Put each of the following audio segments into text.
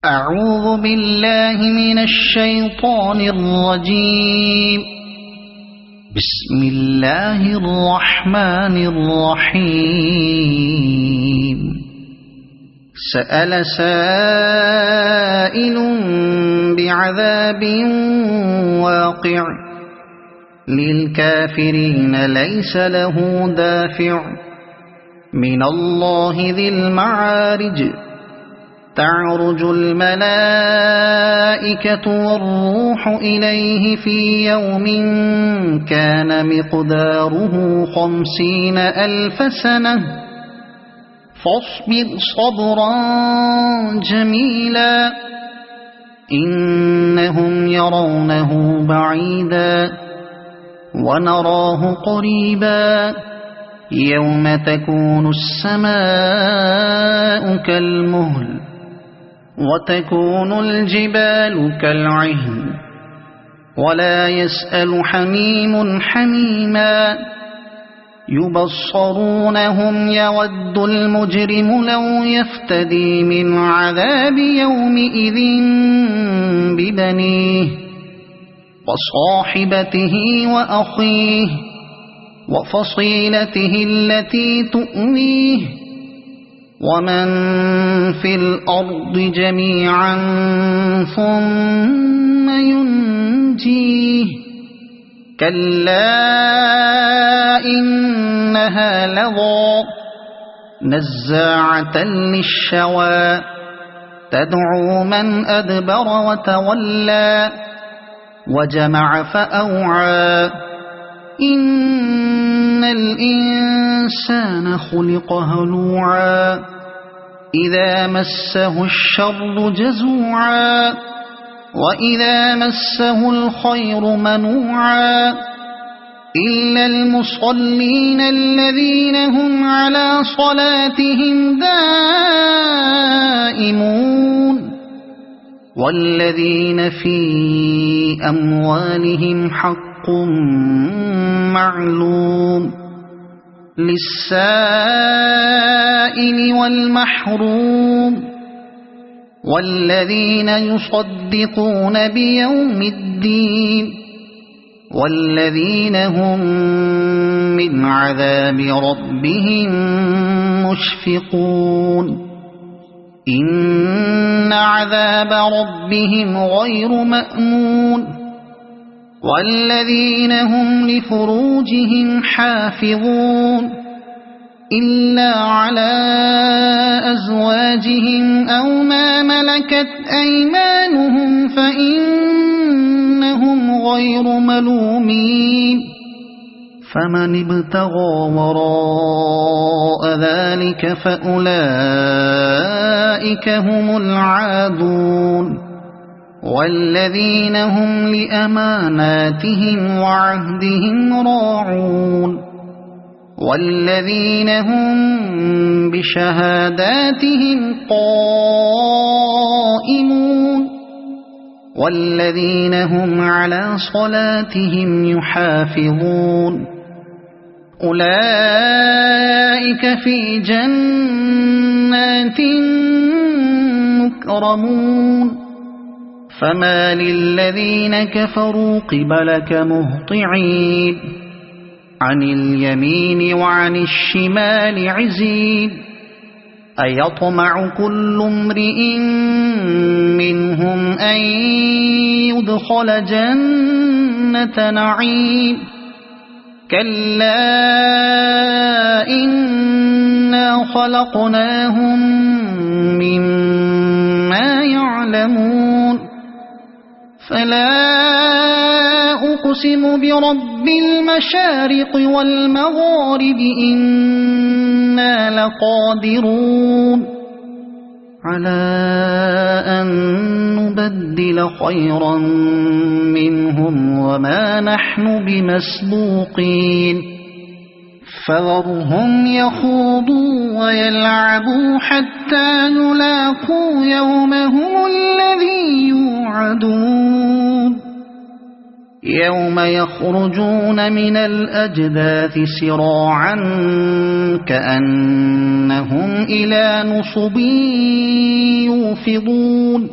أعوذ بالله من الشيطان الرجيم. بسم الله الرحمن الرحيم. سأل سائل بعذاب واقع للكافرين ليس له دافع من الله ذي المعارج. تعرج الملائكة والروح إليه في يوم كان مقداره 50,000 سنة فاصبر صبرا جميلا إنهم يرونه بعيدا ونراه قريبا يوم تكون السماء كالمهل وتكون الجبال كالعهن ولا يسأل حميم حميما يبصرونهم يود المجرم لو يفتدي من عذاب يومئذ ببنيه وصاحبته وأخيه وفصيلته التي تؤويه ومن في الأرض جميعا ثم ينجيه كلا إنها لظى نزاعة للشوى تدعو من أدبر وتولى وجمع فأوعى إن الإنسان خلق هلوعا إذا مسه الشر جزوعا وإذا مسه الخير منوعا إلا المصلين الذين هم على صلاتهم دائمون والذين في أموالهم حق معلوم للسائل والمحروم والذين يصدقون بيوم الدين والذين هم من عذاب ربهم مشفقون إن عذاب ربهم غير مأمون والذين هم لفروجهم حافظون إلا على أزواجهم أو ما ملكت أيمانهم فإنهم غير ملومين فمن ابتغى وراء ذلك فأولئك هم العادون والذين هم لأماناتهم وعهدهم راعون والذين هم بشهاداتهم قائمون والذين هم على صلاتهم يحافظون أولئك في جنات مكرمون فما للذين كفروا قبلك مهطعين عن اليمين وعن الشمال عزين أيطمع كل امرئ منهم أن يدخل جنة نعيم كلا إنا خلقناهم مما يعلمون فلا أقسم برب المشارق والمغارب إنا لقادرون على أن نبدل خيرا منهم وما نحن بمسبوقين فذرهم يخوضوا ويلعبوا حتى يلاقوا يومهم الذي يوعدون يوم يخرجون من الأجداث سراعا كأنهم إلى نصب يوفضون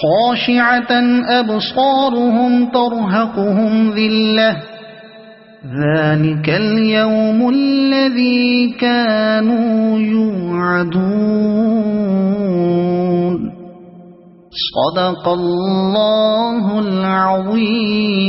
خاشعة أبصارهم ترهقهم ذلة ذلك اليوم الذي كانوا يوعدون صدق الله العظيم.